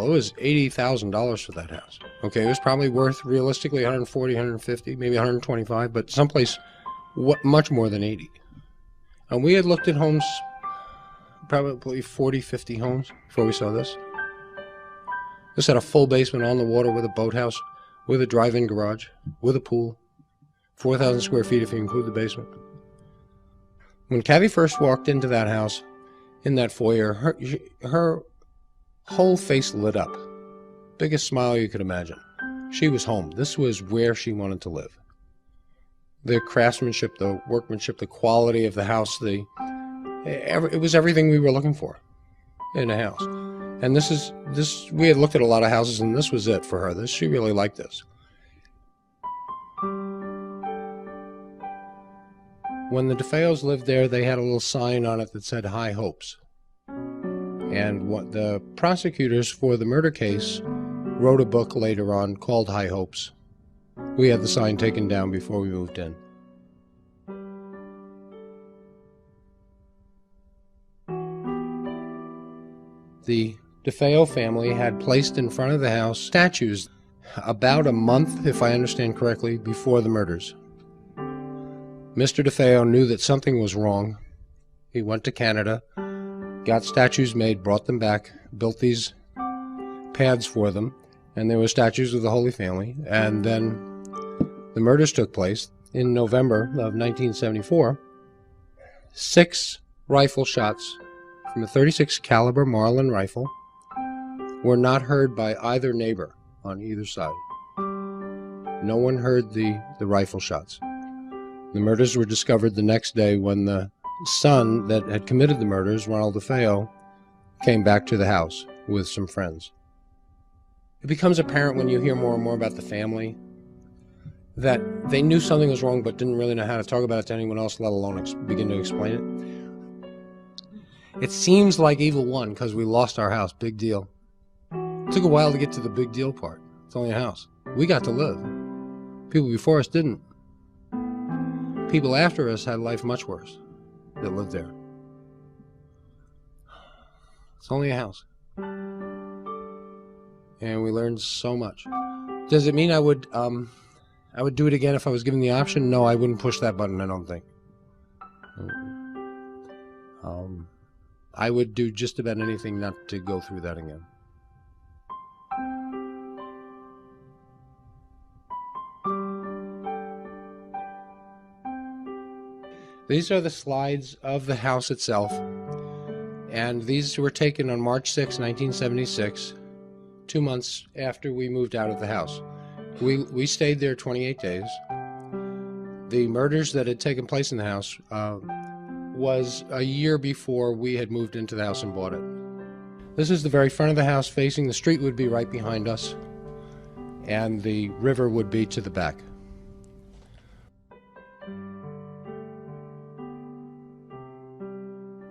Well, it was $80,000 for that house. Okay, it was probably worth realistically 140, 150, maybe 125, but someplace much more than 80. And we had looked at homes, probably 40, 50 homes before we saw this. This had a full basement on the water with a boathouse, with a drive-in garage, with a pool, 4,000 square feet if you include the basement. When Kathy first walked into that house, in that foyer, her whole face lit up. Biggest smile you could imagine. She was home. This was where she wanted to live. The craftsmanship, the workmanship, the quality of the house, it was everything we were looking for in a house. And we had looked at a lot of houses, and this was it for her. She really liked this. When the DeFeos lived there, they had a little sign on it that said High Hopes. And what the prosecutors for the murder case wrote a book later on called High Hopes. We had the sign taken down before we moved in. The DeFeo family had placed in front of the house statues about a month, if I understand correctly, before the murders. Mr. DeFeo knew that something was wrong. He went to Canada, got statues made, brought them back, built these paths for them, and there were statues of the Holy Family. And then the murders took place in November of 1974. 6 rifle shots from a .36 caliber Marlin rifle were not heard by either neighbor on either side. No one heard the rifle shots. The murders were discovered the next day when the son that had committed the murders, Ronald DeFeo, came back to the house with some friends. It becomes apparent when you hear more and more about the family that they knew something was wrong but didn't really know how to talk about it to anyone else, let alone begin to explain it. It seems like evil won because we lost our house. Big deal. It took a while to get to the big deal part. It's only a house. We got to live. People before us didn't. People after us had life much worse that lived there. It's only a house. And we learned so much. Does it mean I would do it again if I was given the option? No, I wouldn't push that button, I don't think. I would do just about anything not to go through that again. These are the slides of the house itself, and these were taken on March 6, 1976, 2 months after we moved out of the house. We stayed there 28 days. The murders that had taken place in the house was a year before we had moved into the house and bought it. This is the very front of the house facing. The street would be right behind us, and the river would be to the back.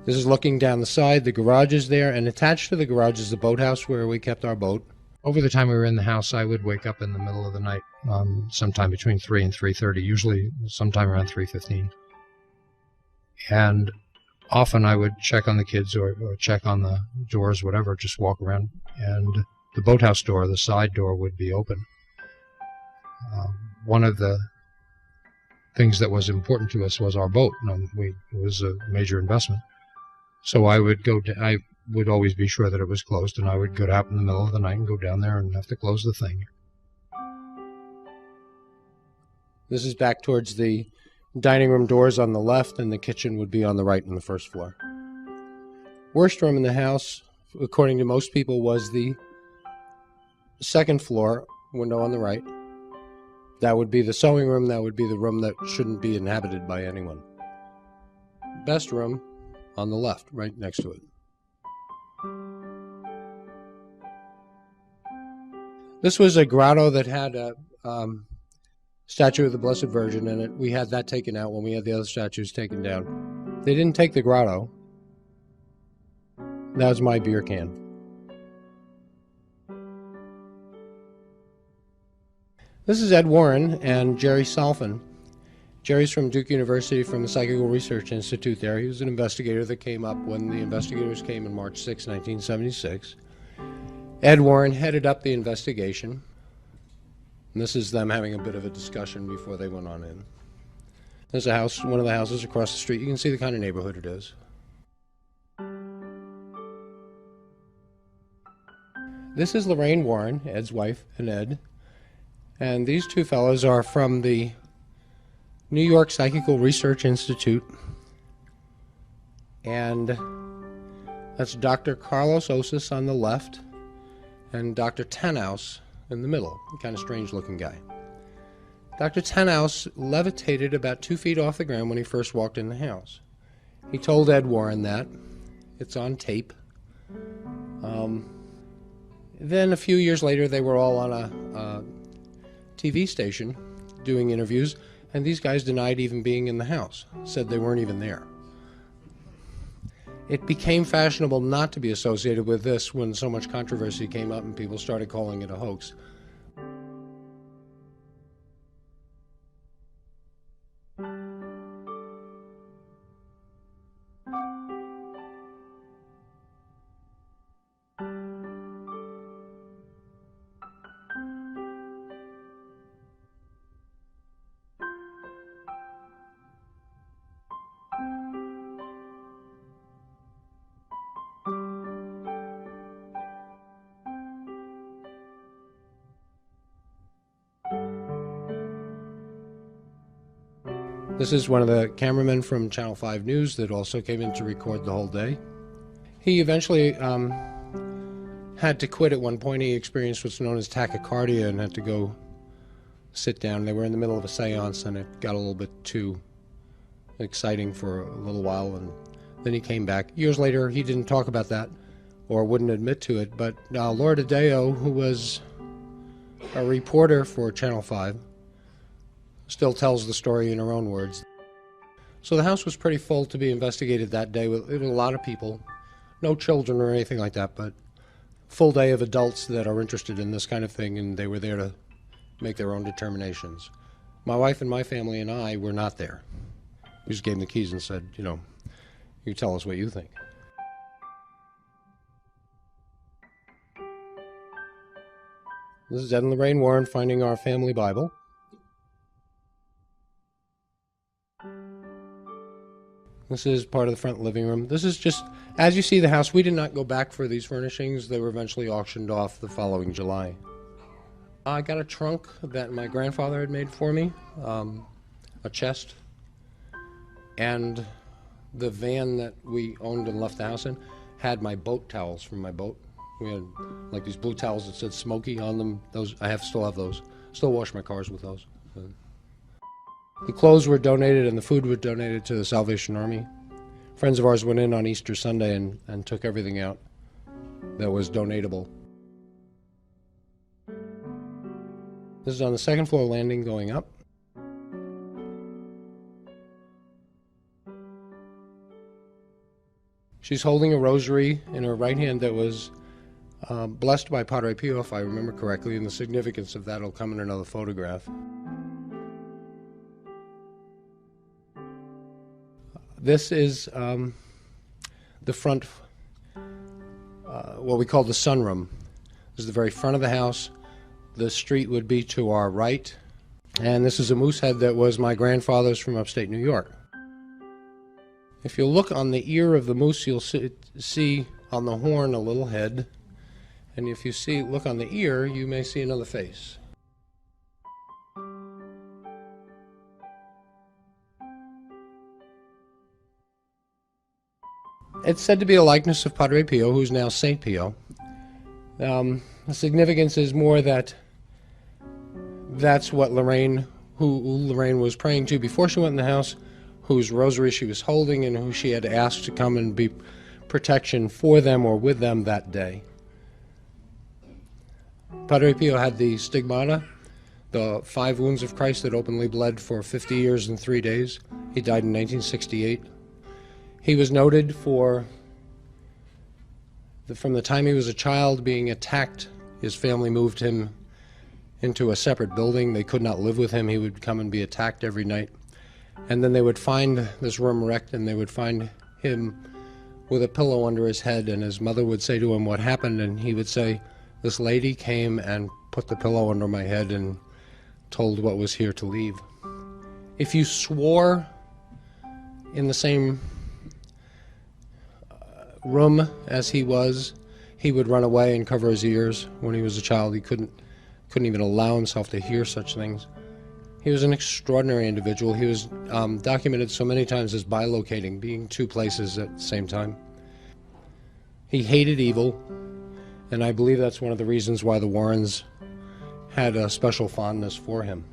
This is looking down the side. The garage is there, and attached to the garage is the boathouse where we kept our boat. Over the time we were in the house, I would wake up in the middle of the night, sometime between 3 and 3:30, usually sometime around 3:15. And often I would check on the kids or check on the doors, whatever, just walk around, and the boathouse door, the side door, would be open. One of the things that was important to us was our boat. It was a major investment. So I would always be sure that it was closed, and I would get out in the middle of the night and go down there and have to close the thing. This is back towards the dining room doors on the left, and the kitchen would be on the right on the first floor. Worst room in the house, according to most people, was the second floor window on the right. That would be the sewing room. That would be the room that shouldn't be inhabited by anyone. Best room on the left, right next to it. This was a grotto that had a statue of the Blessed Virgin in it. We had that taken out when we had the other statues taken down. They didn't take the grotto. That was my beer can. This is Ed Warren and Jerry Salfin. Jerry's from Duke University, from the Psychical Research Institute there. He was an investigator that came up when the investigators came in March 6, 1976. Ed Warren headed up the investigation. And this is them having a bit of a discussion before they went on in. There's a house, one of the houses across the street. You can see the kind of neighborhood it is. This is Lorraine Warren, Ed's wife, and Ed. And these two fellows are from the New York Psychical Research Institute. And that's Dr. Carlos Osis on the left and Dr. Tannhaus in the middle, a kind of strange-looking guy. Dr. Tannhaus levitated about 2 feet off the ground when he first walked in the house. He told Ed Warren that. It's on tape. Then a few years later, they were all on a TV station doing interviews, and these guys denied even being in the house, said they weren't even there. It became fashionable not to be associated with this when so much controversy came up and people started calling it a hoax. This is one of the cameramen from Channel 5 News that also came in to record the whole day. He eventually had to quit at one point. He experienced what's known as tachycardia and had to go sit down. They were in the middle of a seance and it got a little bit too exciting for a little while, and then he came back. Years later, he didn't talk about that or wouldn't admit to it, but Laura DeFeo, who was a reporter for Channel 5, still tells the story in her own words. So the house was pretty full to be investigated that day with a lot of people, no children or anything like that, but full day of adults that are interested in this kind of thing, and they were there to make their own determinations. My wife and my family and I were not there. We just gave them the keys and said, you know, you tell us what you think. This is Ed and Lorraine Warren finding our family Bible. This is part of the front living room. This is just, as you see the house, we did not go back for these furnishings. They were eventually auctioned off the following July. I got a trunk that my grandfather had made for me, a chest, and the van that we owned and left the house in had my boat towels from my boat. We had like these blue towels that said Smokey on them. Those still have those. Still wash my cars with those. The clothes were donated and the food was donated to the Salvation Army. Friends of ours went in on Easter Sunday and took everything out that was donatable. This is on the second floor landing going up. She's holding a rosary in her right hand that was blessed by Padre Pio, if I remember correctly, and the significance of that will come in another photograph. This is the front, what we call the sunroom. This is the very front of the house. The street would be to our right. And this is a moose head that was my grandfather's from upstate New York. If you look on the ear of the moose, you'll see on the horn a little head. And if you look on the ear, you may see another face. It's said to be a likeness of Padre Pio, who's now Saint Pio. The significance is more that that's what Lorraine, who Lorraine was praying to before she went in the house, whose rosary she was holding, and who she had asked to come and be protection for them or with them that day. Padre Pio had the stigmata, the 5 wounds of Christ that openly bled for 50 years and 3 days. He died in 1968. He was noted for, from the time he was a child, being attacked. His family moved him into a separate building. They could not live with him. He would come and be attacked every night. And then they would find this room wrecked, and they would find him with a pillow under his head, and his mother would say to him what happened, and he would say, This lady came and put the pillow under my head and told what was here to leave. If you swore in the same room as he was, he would run away and cover his ears. When he was a child, he couldn't even allow himself to hear such things. He was an extraordinary individual. He was documented so many times as bilocating, being two places at the same time. He hated evil, and I believe that's one of the reasons why the Warrens had a special fondness for him.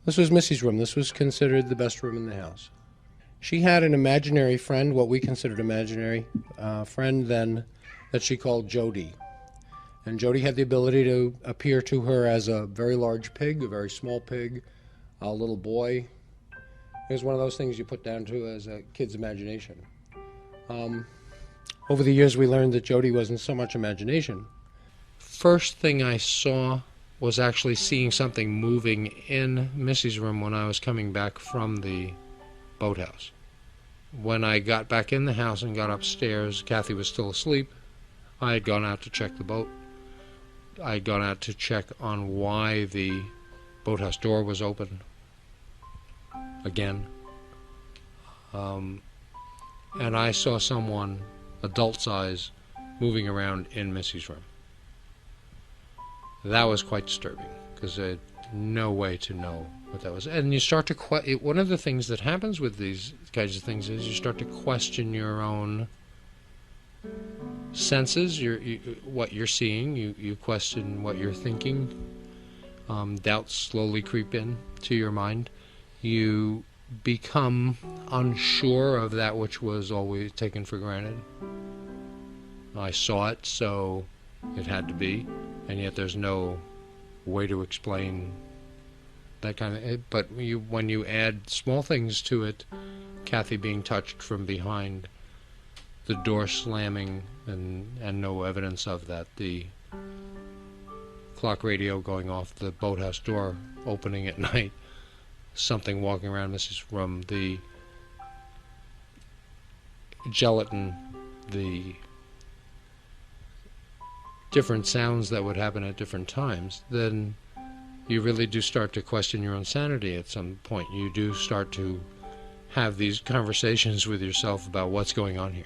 This was Missy's room. This was considered the best room in the house. She had an imaginary friend, what we considered imaginary friend then, that she called Jody. And Jody had the ability to appear to her as a very large pig, a very small pig, a little boy. It was one of those things you put down to as a kid's imagination. Over the years, we learned that Jody wasn't so much imagination. First thing I saw was actually seeing something moving in Missy's room when I was coming back from the boathouse. When I got back in the house and got upstairs, Kathy was still asleep. I had gone out to check the boat. I had gone out to check on why the boathouse door was open again. And I saw someone, adult size, moving around in Missy's room. That was quite disturbing, because I had no way to know what that was. And you start to one of the things that happens with these kinds of things is you start to question your own senses, what you're seeing. You question what you're thinking. Doubts slowly creep in to your mind. You become unsure of that which was always taken for granted. I saw it, so it had to be. And yet there's no way to explain that kind of... But when you add small things to it, Kathy being touched from behind, the door slamming and no evidence of that, the clock radio going off, the boathouse door opening at night, something walking around Mrs. room, the gelatin, the different sounds that would happen at different times, then you really do start to question your own sanity at some point. You do start to have these conversations with yourself about what's going on here.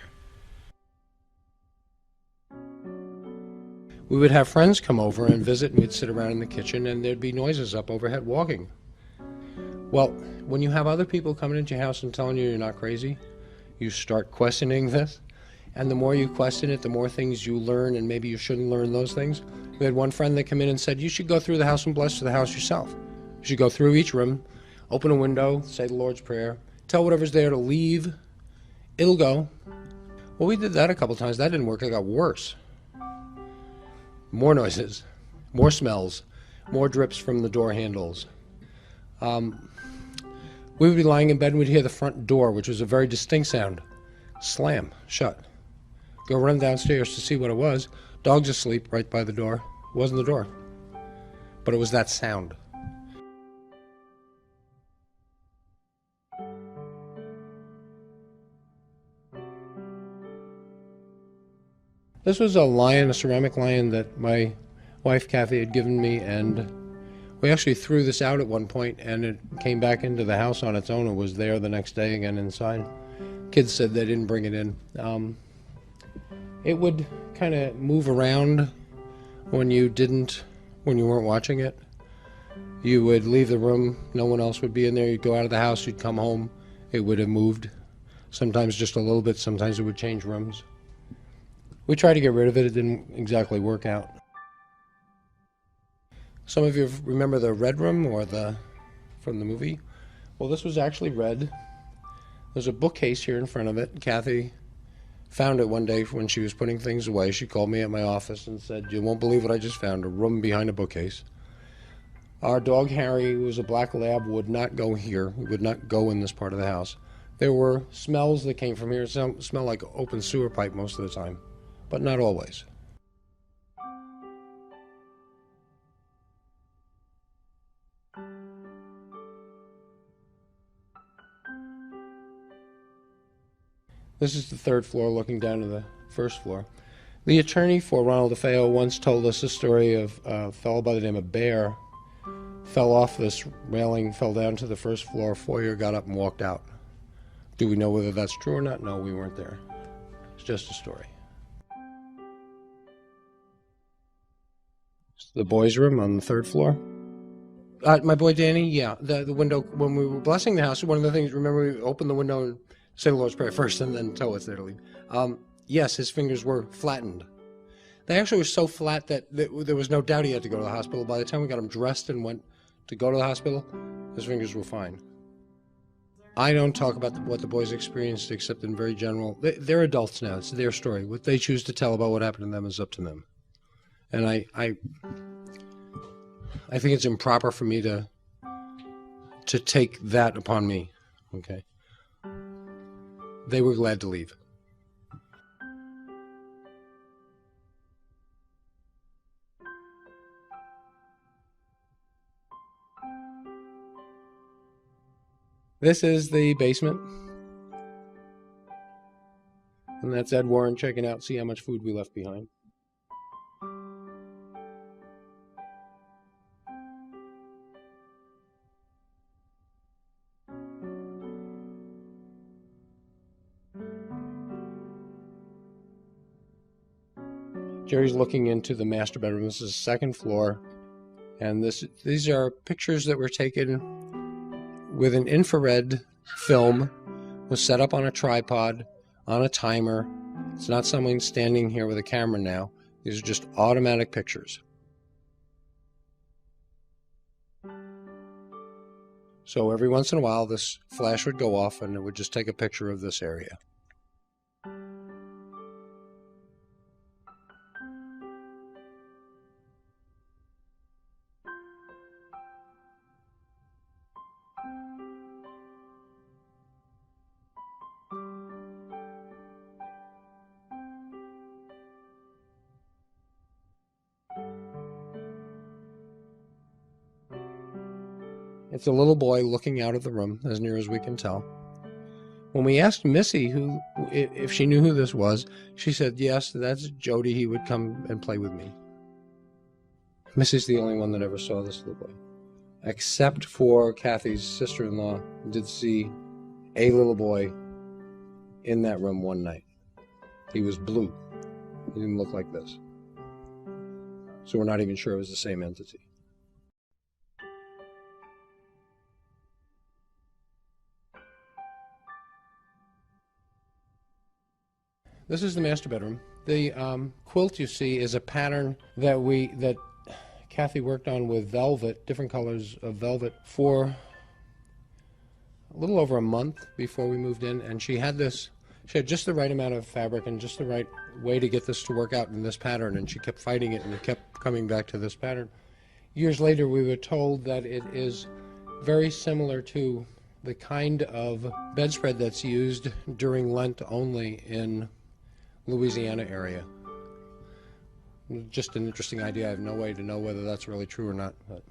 We would have friends come over and visit, and we'd sit around in the kitchen, and there'd be noises up overhead walking. Well, when you have other people coming into your house and telling you you're not crazy, you start questioning this. And the more you question it, the more things you learn, and maybe you shouldn't learn those things. We had one friend that came in and said, you should go through the house and bless the house yourself. You should go through each room, open a window, say the Lord's Prayer, tell whatever's there to leave. It'll go. Well, we did that a couple times. That didn't work. It got worse. More noises, more smells, more drips from the door handles. We would be lying in bed and we'd hear the front door, which was a very distinct sound, slam shut. Go run downstairs to see what it was. Dog's asleep right by the door. It wasn't the door, but it was that sound. This was a lion, a ceramic lion that my wife Kathy had given me, and we actually threw this out at one point, and it came back into the house on its own. It was there the next day again inside. Kids said they didn't bring it in. It would kind of move around when you weren't watching it. You would leave the room, no one else would be in there. You'd go out of the house, you'd come home, it would have moved. Sometimes just a little bit, sometimes it would change rooms. We tried to get rid of it, it didn't exactly work out. Some of you remember the red room from the movie? Well, this was actually red. There's a bookcase here in front of it. Kathy found it one day when she was putting things away. She called me at my office and said, you won't believe what I just found, a room behind a bookcase. Our dog Harry, who was a black lab, would not go here. He would not go in this part of the house. There were smells that came from here. It smelled like open sewer pipe most of the time, but not always. This is the third floor looking down to the first floor. The attorney for Ronald DeFeo once told us a story of a fellow by the name of Bear. Fell off this railing, fell down to the first floor foyer, got up and walked out. Do we know whether that's true or not? No, we weren't there. It's just a story. The boys' room on the third floor. My boy Danny, yeah, the window, when we were blessing the house, one of the things, remember we opened the window and say the Lord's Prayer first and then tell us there to leave. Yes, his fingers were flattened. They actually were so flat that there was no doubt he had to go to the hospital. By the time we got him dressed and went to go to the hospital, his fingers were fine. I don't talk about what the boys experienced except in very general. They're adults now. It's their story. What they choose to tell about what happened to them is up to them. And I think it's improper for me to take that upon me. Okay. They were glad to leave. This is the basement. And that's Ed Warren checking out, see how much food we left behind. Jerry's looking into the master bedroom. This is the second floor. And these are pictures that were taken with an infrared film, was set up on a tripod, on a timer. It's not someone standing here with a camera now. These are just automatic pictures. So every once in a while, this flash would go off and it would just take a picture of this area. It's a little boy looking out of the room, as near as we can tell. When we asked Missy if she knew who this was, she said, yes, that's Jody. He would come and play with me. Missy's the only one that ever saw this little boy. Except for Kathy's sister-in-law, did see a little boy in that room one night. He was blue. He didn't look like this. So we're not even sure it was the same entity. This is the master bedroom. The quilt you see is a pattern that Kathy worked on with velvet, different colors of velvet, for a little over a month before we moved in. And she had just the right amount of fabric and just the right way to get this to work out in this pattern. And she kept fighting it and it kept coming back to this pattern. Years later, we were told that it is very similar to the kind of bedspread that's used during Lent only in Louisiana area. Just an interesting idea. I have no way to know whether that's really true or not. But.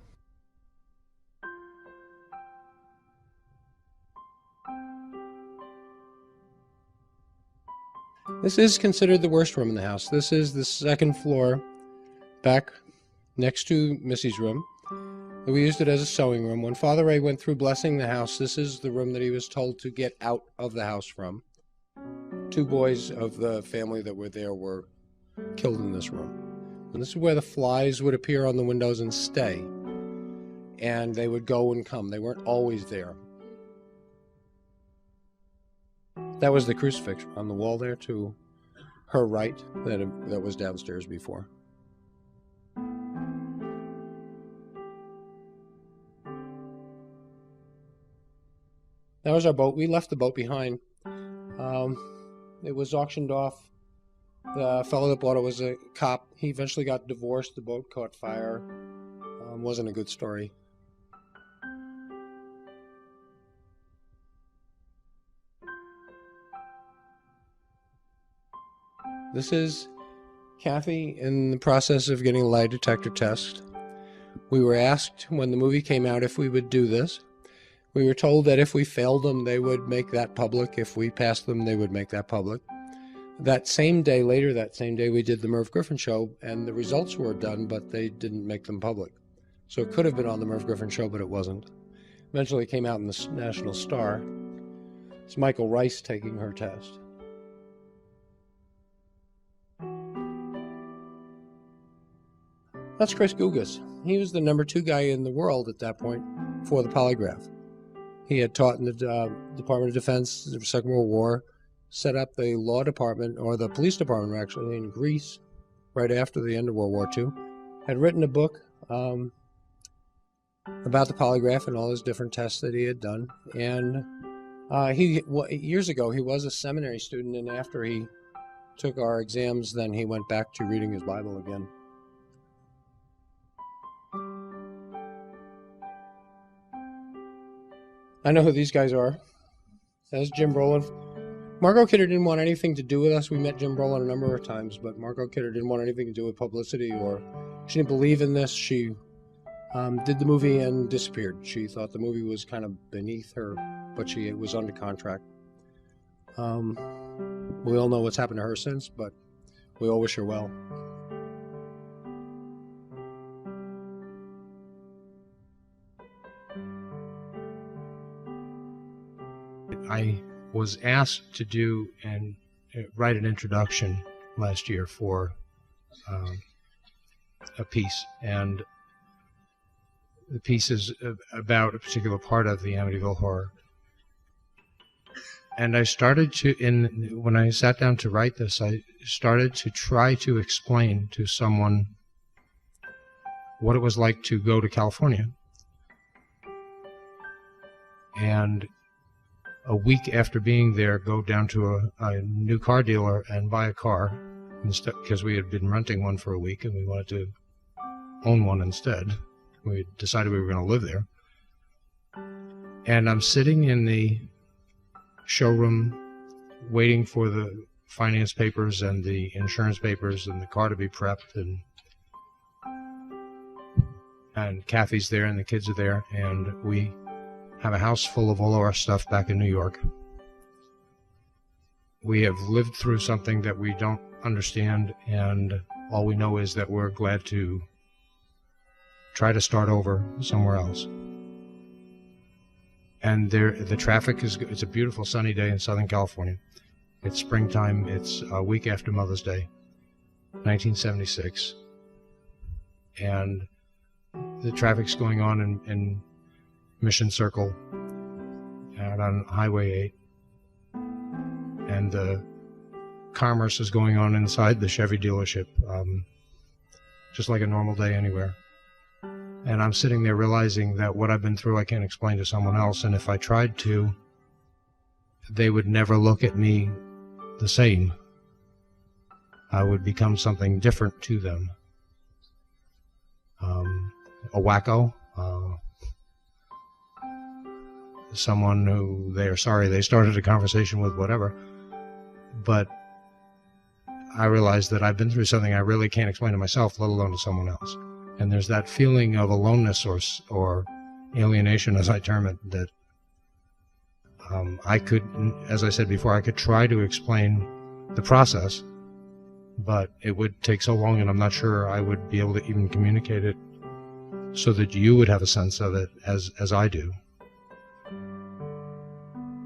This is considered the worst room in the house. This is the second floor, back next to Missy's room. We used it as a sewing room. When Father Ray went through blessing the house, this is the room that he was told to get out of the house from. 2 boys of the family that were there were killed in this room. And this is where the flies would appear on the windows and stay. And they would go and come. They weren't always there. That was the crucifix on the wall there to her right that was downstairs before. That was our boat. We left the boat behind. It was auctioned off. The fellow that bought it was a cop. He eventually got divorced. The boat caught fire. Wasn't a good story. This is Kathy in the process of getting a lie detector test. We were asked when the movie came out if we would do this. We were told that if we failed them, they would make that public. If we passed them, they would make that public. That same day, we did the Merv Griffin show, and the results were done, but they didn't make them public. So it could have been on the Merv Griffin show, but it wasn't. Eventually it came out in the National Star. It's Michael Rice taking her test. That's Chris Gugas. He was the #2 guy in the world at that point for the polygraph. He had taught in the Department of Defense in the Second World War, set up the law department, or the police department actually, in Greece right after the end of World War II. Had written a book about the polygraph and all his different tests that he had done. And years ago, he was a seminary student, and after he took our exams, then he went back to reading his Bible again. I know who these guys are. That's Jim Brolin. Margot Kidder didn't want anything to do with us. We met Jim Brolin a number of times, but Margot Kidder didn't want anything to do with publicity, or she didn't believe in this. She did the movie and disappeared. She thought the movie was kind of beneath her, but she was under contract. We all know what's happened to her since, but we all wish her well. I was asked to do and write an introduction last year for a piece, and the piece is about a particular part of the Amityville horror. And I started to, when I sat down to write this, I started to try to explain to someone what it was like to go to California. And a week after being there, go down to a new car dealer and buy a car, instead, because we had been renting one for a week and we wanted to own one instead. We decided we were going to live there. And I'm sitting in the showroom waiting for the finance papers and the insurance papers and the car to be prepped, and Kathy's there and the kids are there, and we have a house full of all of our stuff back in New York. We have lived through something that we don't understand, and all we know is that we're glad to try to start over somewhere else. And the traffic is good. It's a beautiful sunny day in Southern California. It's springtime. It's a week after Mother's Day, 1976. And the traffic's going on in Mission Circle out on Highway 8. And the commerce is going on inside the Chevy dealership, just like a normal day anywhere. And I'm sitting there realizing that what I've been through I can't explain to someone else, and if I tried to, they would never look at me the same. I would become something different to them. A wacko, someone who they are sorry they started a conversation with, whatever. But I realized that I've been through something I really can't explain to myself, let alone to someone else. And there's that feeling of aloneness or alienation, as I term it, that I could, as I said before, I could try to explain the process, but it would take so long, and I'm not sure I would be able to even communicate it so that you would have a sense of it as I do.